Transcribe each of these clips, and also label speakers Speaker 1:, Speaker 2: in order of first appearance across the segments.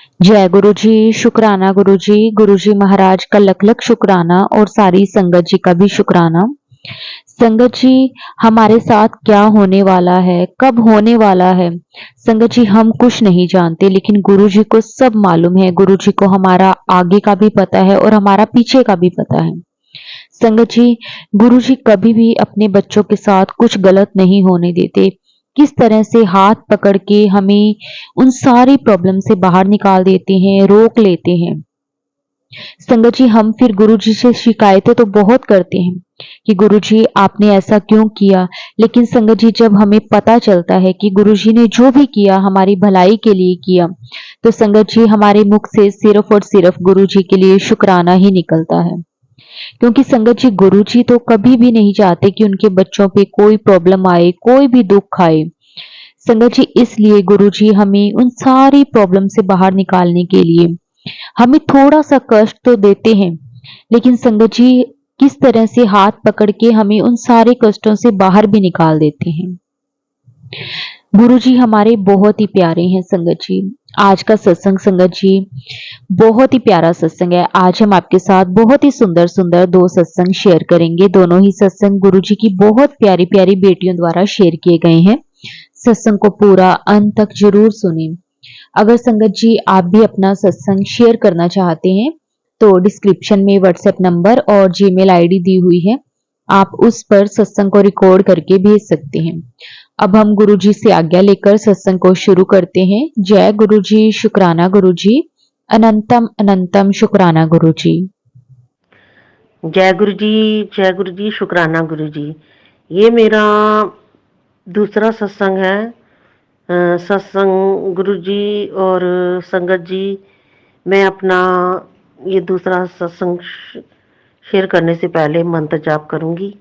Speaker 1: जय गुरु जी, शुक्राना गुरु जी, गुरु जी महाराज का लख लख शुक्राना और सारी संगत जी का भी शुक्राना। संगत जी, हमारे साथ क्या होने वाला है, कब होने वाला है, संगत जी हम कुछ नहीं जानते, लेकिन गुरु जी को सब मालूम है। गुरु जी को हमारा आगे का भी पता है और हमारा पीछे का भी पता है। संगत जी, गुरु जी कभी भी अपने बच्चों के साथ कुछ गलत नहीं होने देते। किस तरह से हाथ पकड़ के हमें उन सारी प्रॉब्लम से बाहर निकाल देते हैं, रोक लेते हैं। संगत जी, हम फिर गुरु जी से शिकायतें तो बहुत करते हैं कि गुरु जी आपने ऐसा क्यों किया, लेकिन संगत जी जब हमें पता चलता है कि गुरु जी ने जो भी किया हमारी भलाई के लिए किया, तो संगत जी हमारे मुख से सिर्फ और सिर्फ गुरु जी के लिए शुक्राना ही निकलता है। क्योंकि संगत जी गुरुजी तो कभी भी नहीं चाहते कि उनके बच्चों पे कोई प्रॉब्लम आए, कोई भी दुख आए। संगत जी इसलिए गुरुजी हमें उन सारी प्रॉब्लम से बाहर निकालने के लिए हमें थोड़ा सा कष्ट तो देते हैं, लेकिन संगत जी किस तरह से हाथ पकड़ के हमें उन सारे कष्टों से बाहर भी निकाल देते हैं। गुरुजी हमारे बहुत ही प्यारे हैं संगत जी। आज का सत्संग संगत जी बहुत ही प्यारा सत्संग है। आज हम आपके साथ बहुत ही सुंदर सुंदर दो सत्संग शेयर करेंगे। दोनों ही सत्संग गुरु जी की बहुत प्यारी प्यारी बेटियों द्वारा शेयर किए गए हैं। सत्संग को पूरा अंत तक जरूर सुने। अगर संगत जी आप भी अपना सत्संग शेयर करना चाहते हैं तो डिस्क्रिप्शन में व्हाट्सएप नंबर और जीमेल आईडी दी हुई है, आप उस पर सत्संग को रिकॉर्ड करके भेज सकते हैं। अब हम गुरु जी से आज्ञा लेकर सत्संग को शुरू करते हैं। जय गुरु जी, शुक्राना गुरु जी, अनंतम अनंतम शुक्राना गुरु जी।
Speaker 2: जय गुरु जी, जय गुरु जी, शुक्राना गुरु जी। ये मेरा दूसरा सत्संग है। सत्संग गुरु जी और संगत जी, मैं अपना ये दूसरा सत्संग शेयर करने से पहले मंत्र जाप करूंगी।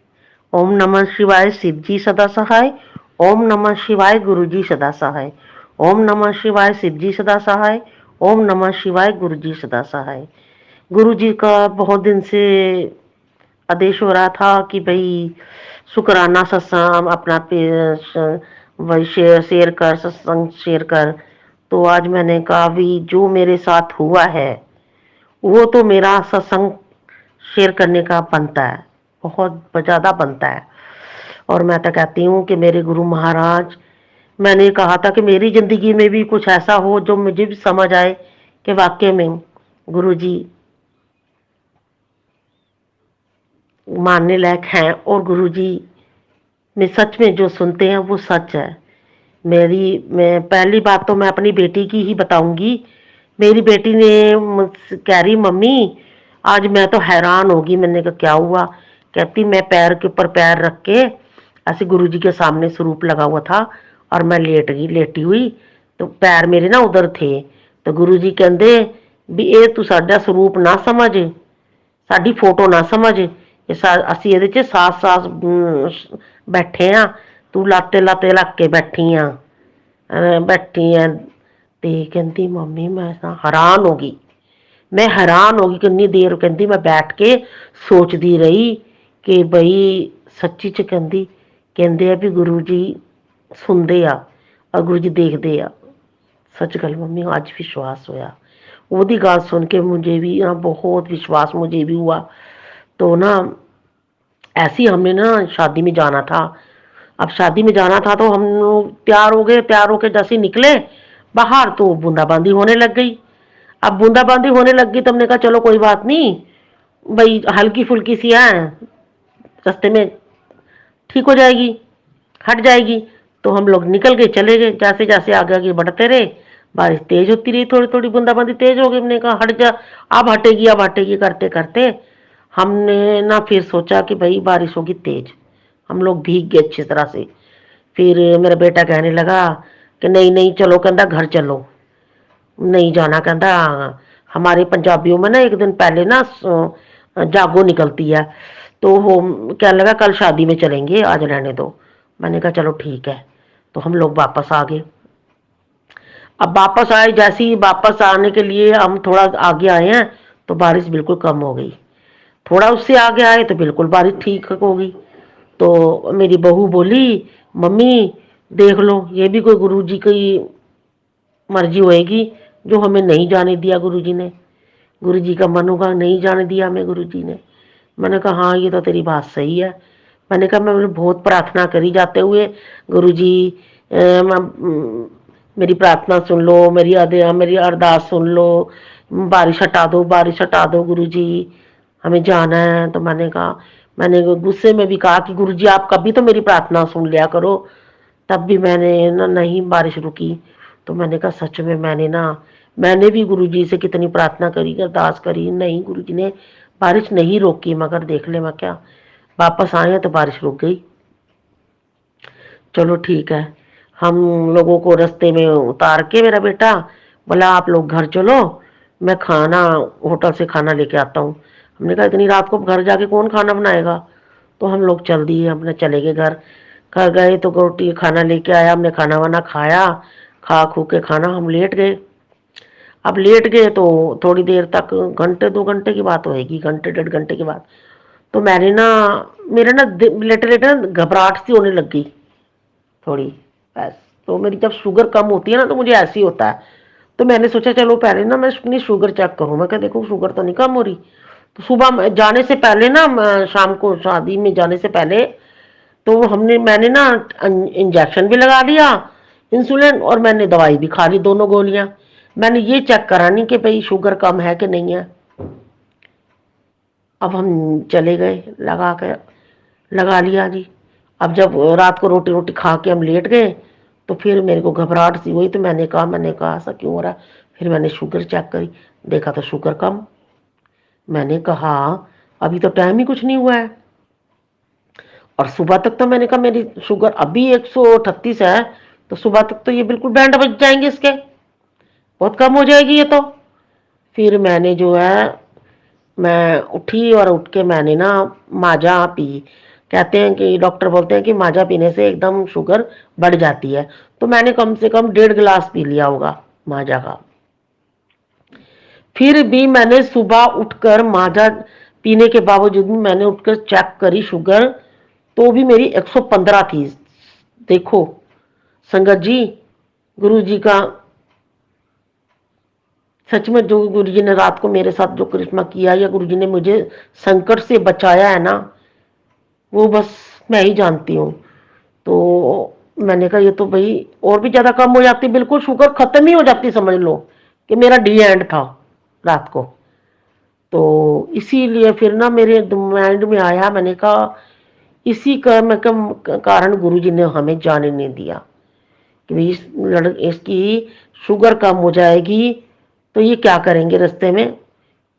Speaker 2: ओम नमः शिवाय, शिव जी सदा सहाय। ओम नमः शिवाय, गुरु जी सदा सहाय। ओम नमः शिवाय, शिव जी सदा सहाय। ओम नमः शिवाय, गुरु जी सदा सहाय। गुरु जी का बहुत दिन से आदेश हो रहा था कि भाई शुक्राना सत्संग अपना वही शेयर कर, सत्संग शेयर कर। तो आज मैंने कहा भी जो मेरे साथ हुआ है वो तो मेरा सत्संग शेयर करने का बनता है, बहुत ज़्यादा बनता है। और मैं तो कहती हूँ कि मेरे गुरु महाराज, मैंने कहा था कि मेरी ज़िंदगी में भी कुछ ऐसा हो जो मुझे भी समझ आए कि वाकई में गुरु जी मानने लायक हैं और गुरु जी में सच में जो सुनते हैं वो सच है। मैं पहली बात तो मैं अपनी बेटी की ही बताऊंगी। मेरी बेटी ने मुझसे कह रही, मम्मी आज मैं तो हैरान होगी। मैंने कहा क्या हुआ? कहती मैं पैर के ऊपर पैर रख के ऐसे गुरु जी के सामने स्वरूप लगा हुआ था और मैं लेट गई, लेटी हुई तो पैर मेरे ना उधर थे। तो गुरु जी कहते भी ये तू साडा स्वरूप ना समझ, साडी फोटो ना समझ, ਅਸੀਂ ਇਹਦੇ ਚ ਸਾਸ ਸਾਸ ਬੈਠੇ ਆ, ਤੂੰ ਲਾਤੇ ਲਾਤੇ ਲੱਗ ਕੇ बैठी है। ते कहती मम्मी मैं हैरान हो गई, मैं हैरान हो गई कितनी देर। कहती मैं बैठ के सोचती रही कि बई सच्ची च कहती कहते हैं भी गुरु जी सुनते आ और गुरु जी देखते आ। सच गल मम्मी अज विश्वास होया, ओदी गल सुन के मुझे भी ना बहुत विश्वास मुझे भी हुआ। तो ना ऐसी हमने ना शादी में जाना था। अब शादी में जाना था तो हम लोग तैयार हो गए, तैयार होके जैसे निकले बाहर तो बूंदाबांदी होने लग गई। अब बूंदाबांदी होने लग गई तो हमने कहा चलो कोई बात नहीं, भाई हल्की फुल्की सी है, रास्ते में ठीक हो जाएगी, हट जाएगी। तो हम लोग निकल गए, चले गए। जैसे जैसे आगे आगे बढ़ते रहे बारिश तेज होती रही, थोड़ी थोड़ी बूंदाबांदी तेज हो गई। हमने कहा हट जा, अब हटेगी करते करते हमने ना फिर सोचा कि भाई बारिश होगी तेज। हम लोग भीग गए अच्छी तरह से। फिर मेरा बेटा कहने लगा कि नहीं नहीं चलो, कहता घर चलो, नहीं जाना। कहता हमारे पंजाबियों में ना एक दिन पहले ना जागो निकलती है, तो वो कहने लगा कल शादी में चलेंगे, आज रहने दो। मैंने कहा चलो ठीक है। तो हम लोग वापस आ गए। अब वापस आए, जैसे ही वापस आने के लिए हम थोड़ा आगे आए हैं तो बारिश बिल्कुल कम हो गई। थोड़ा उससे आगे आए तो बिल्कुल बारिश ठीक हो गई। तो मेरी बहू बोली मम्मी देख लो ये भी कोई गुरु जी की मर्जी होएगी, जो हमें नहीं जाने दिया गुरुजी ने। गुरुजी का मन होगा, नहीं जाने दिया हमें गुरुजी ने। मैंने कहा हाँ ये तो तेरी बात सही है। मैंने कहा मैंने बहुत प्रार्थना करी जाते हुए, गुरुजी मेरी प्रार्थना सुन लो, मेरी अरदास सुन लो, बारिश हटा दो, बारिश हटा दो गुरुजी, हमें जाना है। तो मैंने गुस्से में भी कहा कि गुरुजी आप कभी तो मेरी प्रार्थना सुन लिया करो। तब भी मैंने ना नहीं बारिश रुकी। तो मैंने कहा सच में मैंने भी गुरुजी से कितनी प्रार्थना करी, अरदास करी, नहीं गुरुजी ने बारिश नहीं रोकी। मगर देख ले मैं क्या, वापस आए तो बारिश रुक गई। चलो ठीक है। हम लोगों को रास्ते में उतार के मेरा बेटा बोला आप लोग घर चलो, मैं खाना होटल से खाना लेके आता हूँ। हमने कहा इतनी रात को घर जाके कौन खाना बनाएगा। तो हम लोग चल दिए, हमने चले गए घर। घर गए तो रोटी खाना लेके आया, हमने खाना वाना खाया। खा खू के खाना हम लेट गए। अब लेट गए तो थोड़ी देर तक, घंटे 2 घंटे की बात होएगी, घंटे 1.5 घंटे की बात, तो मैंने ना मेरे ना लेटे लेटे ना घबराहट सी होने लग गई थोड़ी। बस तो मेरी जब शुगर कम होती है ना तो मुझे ऐसे ही होता है। तो मैंने सोचा चलो पहले ना मैं अपनी शुगर चेक करूं। मैं क्या देखो शुगर तो नहीं कम हो रही। तो सुबह जाने से पहले ना, शाम को शादी में जाने से पहले, तो मैंने ना इंजेक्शन भी लगा दिया, इंसुलिन, और मैंने दवाई भी खा ली, दोनों गोलियां। मैंने ये चेक करा नहीं कि भाई शुगर कम है कि नहीं है। अब हम चले गए, लगा लिया जी। अब जब रात को रोटी रोटी खा के हम लेट गए तो फिर मेरे को घबराहट सी हुई। तो मैंने कहा ऐसा क्यों हो रहा है। फिर मैंने शुगर चेक करी, देखा तो शुगर कम। मैंने कहा अभी तो टाइम ही कुछ नहीं हुआ है, और सुबह तक तो मैंने कहा मेरी शुगर अभी 138 है, तो सुबह तक तो ये बिल्कुल बैंड बज जाएंगे इसके, बहुत कम हो जाएगी ये तो। फिर मैंने जो है, मैं उठी और उठ के मैंने ना माजा पी। कहते हैं कि डॉक्टर बोलते हैं कि माजा पीने से एकदम शुगर बढ़ जाती है। तो मैंने कम से कम 1.5 गिलास पी लिया होगा माजा का। फिर भी मैंने सुबह उठकर माजा पीने के बावजूद भी मैंने उठकर चेक करी शुगर, तो भी मेरी 115 थी। देखो संगत जी, गुरु जी का सच में, जो गुरु जी ने रात को मेरे साथ जो करिश्मा किया, या गुरु जी ने मुझे संकट से बचाया है ना, वो बस मैं ही जानती हूँ। तो मैंने कहा ये तो भाई और भी ज्यादा कम हो जाती, बिल्कुल शुगर खत्म ही हो जाती, समझ लो कि मेरा डी एंड था रात को। तो इसीलिए फिर ना मेरे माइंड में आया, मैंने कहा इसी का मैं कारण गुरु जी ने हमें जाने नहीं दिया कि भाई इसकी शुगर कम हो जाएगी तो ये क्या करेंगे रास्ते में।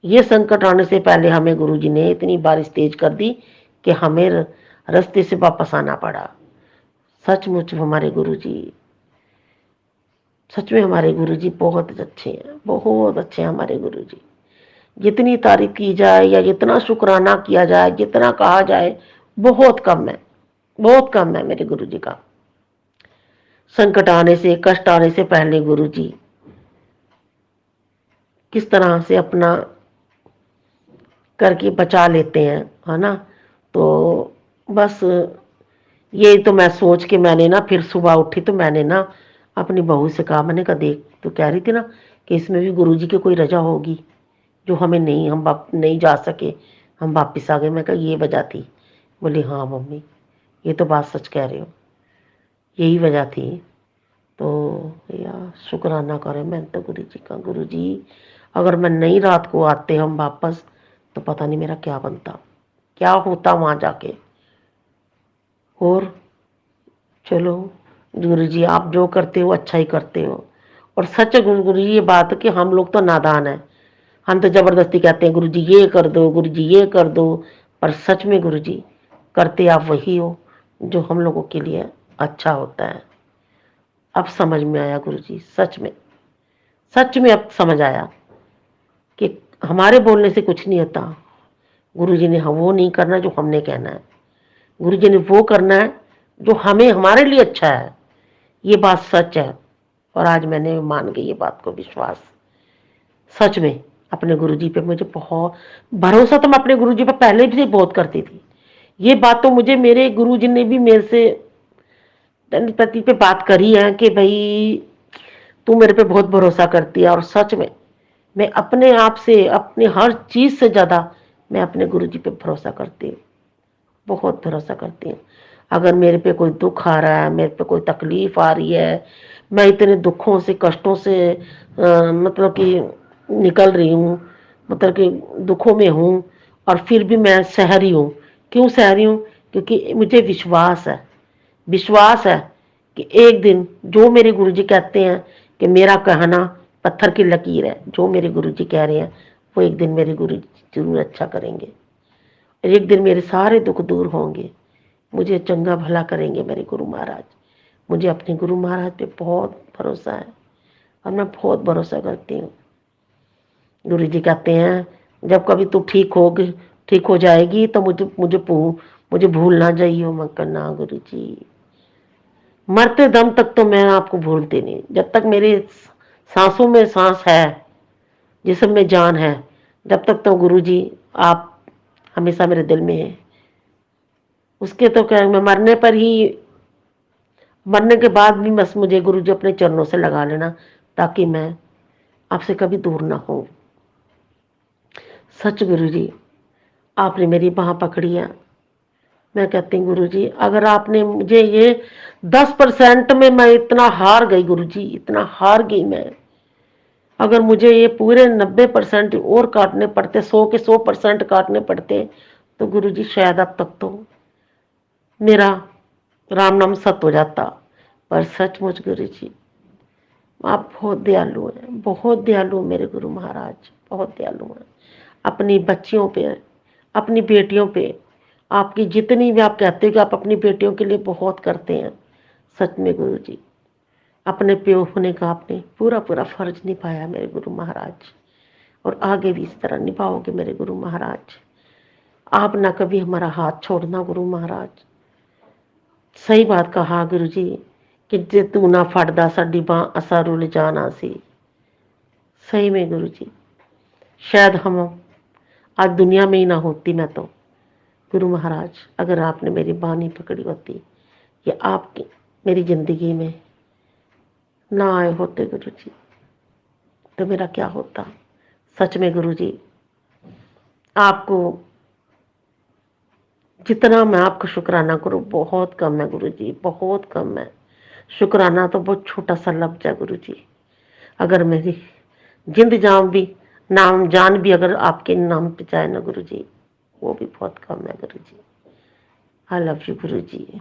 Speaker 2: ये संकट आने से पहले हमें गुरुजी ने इतनी बारिश तेज कर दी कि हमें रास्ते से वापस आना पड़ा। सचमुच हमारे गुरुजी, सच में हमारे गुरुजी बहुत अच्छे हैं, बहुत अच्छे हैं हमारे गुरुजी। जितनी तारीफ की जाए या जितना शुक्राना किया जाए, जितना कहा जाए, बहुत कम है, बहुत कम है मेरे गुरुजी का। संकट आने से, कष्ट आने से पहले गुरुजी किस तरह से अपना करके बचा लेते हैं, है ना। तो बस ये तो मैं सोच के मैंने ना फिर सुबह उठी तो मैंने ना अपनी बहू से कहा, मैंने कहा देख तो कह रही थी ना कि इसमें भी गुरुजी की कोई रजा होगी जो हमें नहीं, नहीं जा सके, हम वापिस आ गए। मैं कहा ये वजह थी। बोली हाँ मम्मी ये तो बात सच कह रहे हो, यही वजह थी। तो यार शुक्राना करें मैं तो गुरु जी का। गुरु जी अगर मैं नहीं रात को आते हम वापस, तो पता नहीं मेरा क्या बनता, क्या होता वहां जाके। और चलो गुरु जी आप जो करते हो अच्छा ही करते हो। और सच गुरु जी ये बात कि हम लोग तो नादान है, हम तो जबरदस्ती कहते हैं गुरु जी ये कर दो, गुरु जी ये कर दो। पर सच में गुरु जी करते आप वही हो जो हम लोगों के लिए अच्छा होता है। अब समझ में आया गुरु जी, सच में अब समझ आया कि हमारे बोलने से कुछ नहीं होता। गुरु जी ने हम वो नहीं करना जो हमने कहना है, गुरु जी ने वो करना है जो हमें हमारे लिए अच्छा है। ये बात सच है। और आज मैंने मान गई ये बात को, विश्वास। सच में अपने गुरुजी पे मुझे बहुत भरोसा, तो मैं अपने गुरुजी पे पहले भी बहुत करती थी। ये बात तो मुझे मेरे गुरुजी ने भी मेरे से प्रति पे बात करी है कि भाई तू मेरे पे बहुत भरोसा करती है। और सच में मैं अपने आप से, अपनी हर चीज़ से ज़्यादा मैं अपने गुरुजी पे भरोसा करती हूँ, बहुत भरोसा करती हूँ। अगर मेरे पे कोई दुख आ रहा है, मेरे पे कोई तकलीफ आ रही है, मैं इतने दुखों से, कष्टों से मतलब कि निकल रही हूँ, मतलब कि दुखों में हूँ, और फिर भी मैं सह रही हूँ। क्यों सह रही हूँ? क्योंकि मुझे विश्वास है कि एक दिन जो मेरे गुरुजी कहते हैं कि मेरा कहना पत्थर की लकीर है, जो मेरे गुरुजी कह रहे हैं वो एक दिन मेरे गुरुजी जरूर अच्छा करेंगे। और एक दिन मेरे सारे दुख दूर होंगे, मुझे चंगा भला करेंगे मेरे गुरु महाराज। मुझे अपने गुरु महाराज पे बहुत भरोसा है और मैं बहुत भरोसा करती हूँ। गुरु जी कहते हैं जब कभी तू ठीक हो जाएगी तो मुझे भूल ना जाइयो। मैं कहना गुरु जी, मरते दम तक तो मैं आपको भूलती नहीं। जब तक मेरी सांसों में सांस है, जिस्म में जान है, जब तक तो गुरु जी आप हमेशा मेरे दिल में है। उसके तो क्या, मैं मरने के बाद भी बस मुझे गुरु जी अपने चरणों से लगा लेना, ताकि मैं आपसे कभी दूर ना हो। सच गुरु जी, आपने मेरी बाह पकड़ी है। मैं कहती हूँ गुरु जी, अगर आपने मुझे ये 10% में मैं इतना हार गई गुरु जी, इतना हार गई मैं। अगर मुझे ये पूरे 90% और काटने पड़ते, 100 के 100% काटने पड़ते, तो गुरु जी शायद अब तक तो मेरा राम नाम सत हो जाता। पर सचमुच गुरु जी, आप बहुत दयालु हैं, बहुत दयालु मेरे गुरु महाराज, बहुत दयालु हैं। अपनी बच्चियों पे, अपनी बेटियों पे, आपकी जितनी भी, आप कहते हो कि आप अपनी बेटियों के लिए बहुत करते हैं। सच में गुरु जी, अपने प्यो होने का आपने पूरा पूरा फर्ज निभाया मेरे गुरु महाराज, और आगे भी इस तरह निभाओगे मेरे गुरु महाराज। आप ना कभी हमारा हाथ छोड़ना गुरु महाराज। सही बात कहा गुरु जी कि जे तू ना फड़दा साडी बांह असा रुल जाना सी। सही में गुरु जी, शायद हम आज दुनिया में ही ना होती मैं तो। गुरु महाराज, अगर आपने मेरी बांह नहीं पकड़ी होती, या आपकी मेरी जिंदगी में ना आए होते गुरु जी, तो मेरा क्या होता। सच में गुरु जी, आपको जितना मैं आपका शुक्राना करूं बहुत कम है गुरु जी, बहुत कम है। शुक्राना तो बहुत छोटा सा लफ्ज है गुरु जी। अगर मेरी जिंद जान भी अगर आपके नाम पे जाए ना गुरु जी, वो भी बहुत कम है गुरु जी। आई लव यू गुरु जी।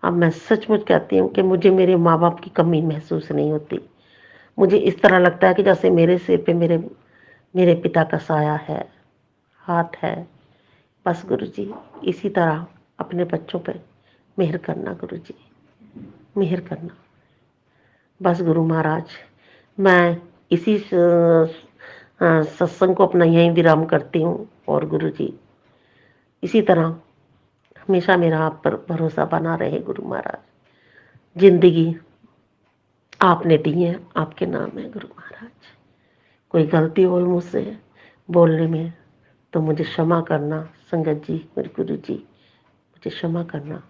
Speaker 2: अब मैं सचमुच कहती हूँ कि मुझे मेरे माँ बाप की कमी महसूस नहीं होती। मुझे इस तरह लगता है कि जैसे मेरे सिर पे मेरे पिता का साया है, हाथ है। बस गुरु जी, इसी तरह अपने बच्चों पे मेहर करना गुरु जी, मेहर करना। बस गुरु महाराज, मैं इसी सत्संग को अपना यहीं विराम करती हूँ। और गुरु जी, इसी तरह हमेशा मेरा आप पर भरोसा बना रहे गुरु महाराज। जिंदगी आपने दी है, आपके नाम है गुरु महाराज। कोई गलती हो मुझसे बोलने में तो मुझे क्षमा करना संगत जी, मेरे गुरु जी, मुझे क्षमा करना।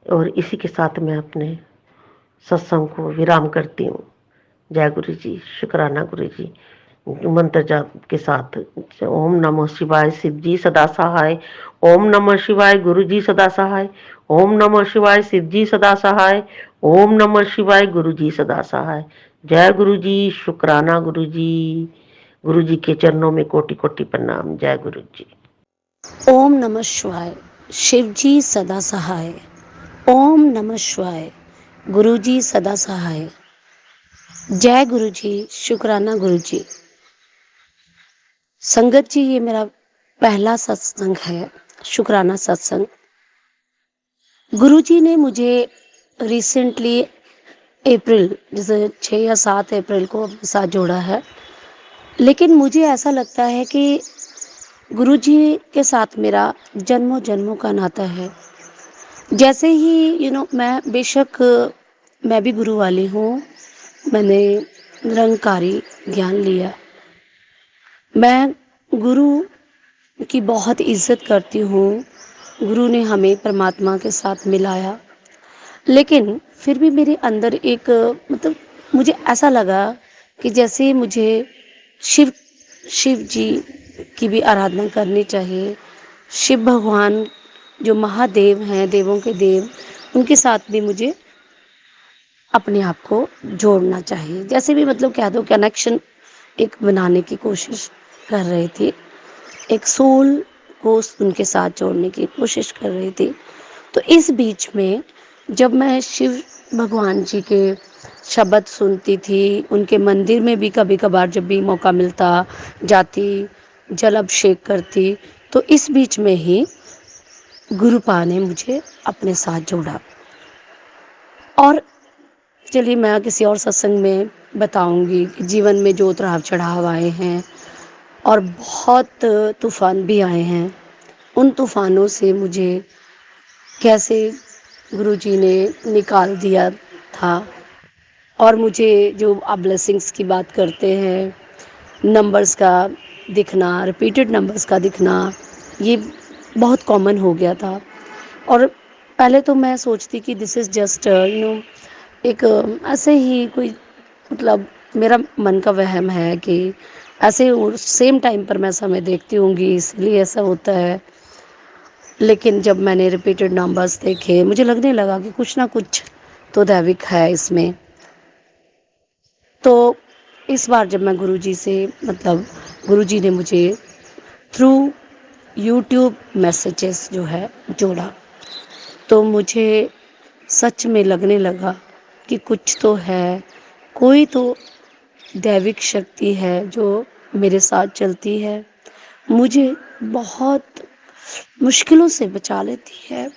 Speaker 2: और इसी के साथ मैं अपने सत्संग को विराम करती हूँ। जय गुरु जी, शुक्राना गुरु जी। मंत्र जाप के साथ, ओम नमः शिवाय, शिव जी सदा सहाय। ओम नमः शिवाय, गुरु जी सदा सहाय। ओम नमः शिवाय, शिव जी सदा सहाय। ओम नमः शिवाय, गुरु जी सदा सहाय। जय गुरु जी, शुक्राना गुरु जी। गुरु जी के चरणों में कोटि कोटि प्रणाम। जय गुरु जी।
Speaker 3: ओम नमः शिवाय, शिव जी सदा सहाय। ओम नमः शिवाय, गुरु जी सदा सहाय। जय गुरु जी, शुक्राना गुरु जी। संगत जी, ये मेरा पहला सत्संग है, शुक्राना सत्संग। गुरु जी ने मुझे रिसेंटली अप्रैल, जैसे 6 या 7 अप्रैल को अपने साथ जोड़ा है। लेकिन मुझे ऐसा लगता है कि गुरु जी के साथ मेरा जन्मों जन्मों का नाता है। जैसे ही मैं भी गुरु वाली हूँ। मैंने निरंकारी ज्ञान लिया। मैं गुरु की बहुत इज्जत करती हूँ। गुरु ने हमें परमात्मा के साथ मिलाया। लेकिन फिर भी मेरे अंदर एक मुझे ऐसा लगा कि जैसे मुझे शिव शिव जी की भी आराधना करनी चाहिए। शिव भगवान जो महादेव हैं, देवों के देव, उनके साथ भी मुझे अपने आप को जोड़ना चाहिए। जैसे भी मतलब कह दो कनेक्शन एक बनाने की कोशिश कर रही थी। एक सोल को उनके साथ जोड़ने की कोशिश कर रही थी। तो इस बीच में जब मैं शिव भगवान जी के शब्द सुनती थी, उनके मंदिर में भी कभी-कभार जब भी मौका मिलता जाती, जल अभिषेक करती, तो इस बीच में ही गुरुपा ने मुझे अपने साथ जोड़ा। और चलिए मैं किसी और सत्संग में बताऊंगी कि जीवन में जो उतराव चढ़ाव आए हैं और बहुत तूफान भी आए हैं, उन तूफानों से मुझे कैसे गुरुजी ने निकाल दिया था। और मुझे जो आप ब्लेसिंग्स की बात करते हैं, नंबर्स का दिखना, रिपीटेड नंबर्स का दिखना, ये बहुत कॉमन हो गया था। और पहले तो मैं सोचती कि दिस इज़ जस्ट एक ऐसे ही कोई मतलब मेरा मन का वहम है कि ऐसे सेम टाइम पर मैं समय देखती होंगी इसलिए ऐसा होता है। लेकिन जब मैंने रिपीटेड नंबर्स देखे मुझे लगने लगा कि कुछ ना कुछ तो दैविक है इसमें। तो इस बार जब मैं गुरुजी से मतलब गुरुजी ने मुझे थ्रू यूट्यूब मैसेजेस जो है जोड़ा, तो मुझे सच में लगने लगा कि कुछ तो है, कोई तो दैविक शक्ति है जो मेरे साथ चलती है, मुझे बहुत मुश्किलों से बचा लेती है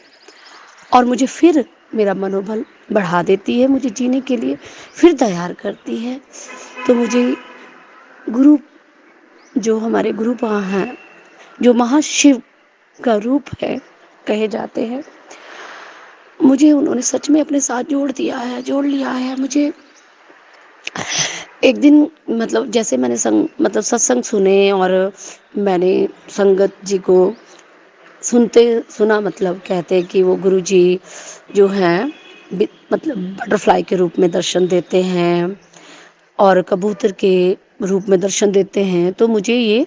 Speaker 3: और मुझे फिर मेरा मनोबल बढ़ा देती है, मुझे जीने के लिए फिर तैयार करती है। तो मुझे गुरु जो हमारे गुरुपा हैं, जो महाशिव का रूप है कहे जाते हैं, मुझे उन्होंने सच में अपने साथ जोड़ लिया है। मुझे एक दिन मतलब जैसे मैंने मतलब सत्संग सुने और मैंने संगत जी को सुना मतलब कहते हैं कि वो गुरुजी जो हैं मतलब बटरफ्लाई के रूप में दर्शन देते हैं और कबूतर के रूप में दर्शन देते हैं। तो मुझे ये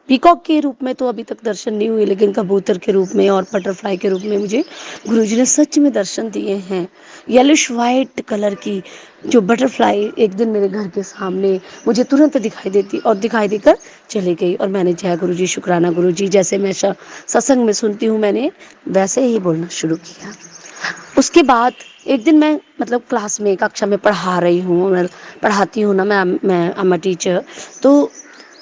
Speaker 3: पीकॉक के रूप में तो अभी तक दर्शन नहीं हुए, लेकिन कबूतर के रूप में और बटरफ्लाई के रूप में मुझे गुरुजी ने सच में दर्शन दिए हैं। येलोइश वाइट कलर की जो बटरफ्लाई एक दिन मेरे घर के सामने मुझे तुरंत दिखाई देती और दिखाई देकर चली गई और मैंने जय गुरुजी शुक्राना गुरुजी जैसे मैं सत्संग में सुनती हूँ मैंने वैसे ही बोलना शुरू किया। उसके बाद एक दिन मैं मतलब क्लास में कक्षा में पढ़ा रही हूँ, मैं पढ़ाती हूँ ना, मैं आई एम अ टीचर। तो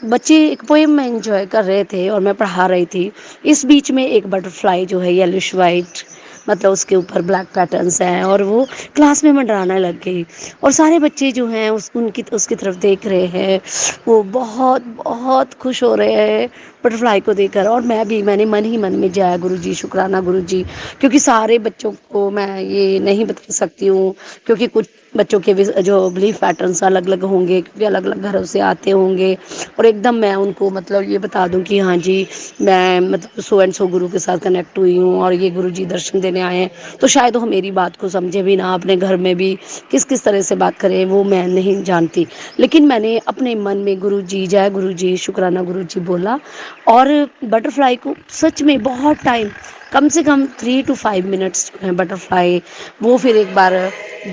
Speaker 3: बच्चे एक पोएम में एंजॉय कर रहे थे और मैं पढ़ा रही थी। इस बीच में एक बटरफ्लाई जो है येलोइश वाइट मतलब उसके ऊपर ब्लैक पैटर्न्स हैं और वो क्लास में मंडराने लग गई और सारे बच्चे जो हैं उसकी तरफ देख रहे हैं। वो बहुत बहुत खुश हो रहे हैं बटरफ्लाई को देखकर और मैंने मन ही मन में जय गुरुजी शुक्राना गुरुजी, क्योंकि सारे बच्चों को मैं ये नहीं बता सकती हूँ क्योंकि कुछ बच्चों के जो बिलीफ पैटर्न्स अलग अलग होंगे क्योंकि अलग अलग घरों से आते होंगे और एकदम मैं उनको मतलब ये बता दूं कि हाँ जी मैं मतलब सो एंड सो गुरु के साथ कनेक्ट हुई हूँ और ये गुरु जी दर्शन देने आए हैं, तो शायद वो मेरी बात को समझे भी ना, अपने घर में भी किस किस तरह से बात करें वो मैं नहीं जानती। लेकिन मैंने अपने मन में गुरु जी जय गुरु जी शुक्राना गुरु जी बोला और बटरफ्लाई को सच में बहुत टाइम कम से कम 3 to 5 मिनट्स जो है बटरफ्लाई वो फिर एक बार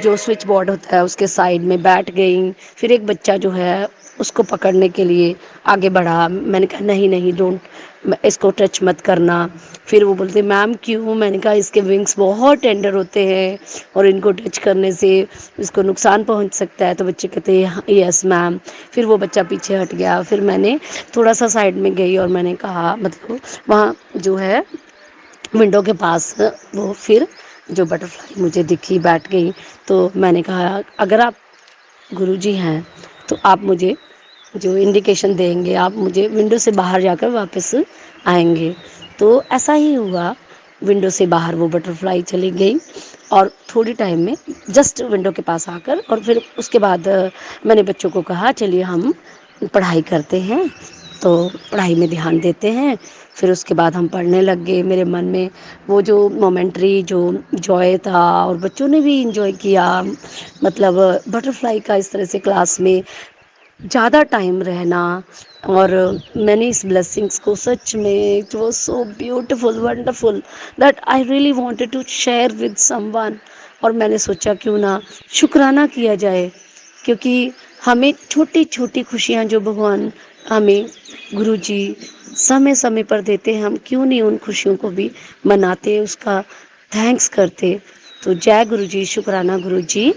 Speaker 3: जो स्विच बोर्ड होता है उसके साइड में बैठ गई। फिर एक बच्चा जो है उसको पकड़ने के लिए आगे बढ़ा, मैंने कहा नहीं नहीं डोंट इसको टच मत करना। फिर वो बोलते मैम क्यों, मैंने कहा इसके विंग्स बहुत टेंडर होते हैं और इनको टच करने से इसको नुकसान पहुंच सकता है। तो बच्चे कहते हैं यस मैम। फिर वो बच्चा पीछे हट गया, फिर मैंने थोड़ा सा साइड में गई और मैंने कहा मतलब वहाँ जो है विंडो के पास वो फिर जो बटरफ्लाई मुझे दिखी बैठ गई। तो मैंने कहा अगर आप गुरुजी हैं तो आप मुझे जो इंडिकेशन देंगे आप मुझे विंडो से बाहर जाकर वापस आएंगे। तो ऐसा ही हुआ, विंडो से बाहर वो बटरफ्लाई चली गई और थोड़ी टाइम में जस्ट विंडो के पास आकर और फिर उसके बाद मैंने बच्चों को कहा चलिए हम पढ़ाई करते हैं। तो पढ़ाई में ध्यान देते हैं। फिर उसके बाद हम पढ़ने लग गए। मेरे मन में वो जो मोमेंटरी जो जॉय था और बच्चों ने भी इंजॉय किया, मतलब बटरफ्लाई का इस तरह से क्लास में ज़्यादा टाइम रहना। और मैंने इस ब्लेसिंग्स को सच में, it was so beautiful wonderful that I really wanted to share with someone. और मैंने सोचा क्यों ना शुक्राना किया जाए, क्योंकि हमें छोटी छोटी खुशियाँ जो भगवान हमें गुरुजी समय समय पर देते हैं, हम क्यों नहीं उन खुशियों को भी मनाते, उसका थैंक्स करते। तो जय गुरुजी, शुक्राना गुरुजी।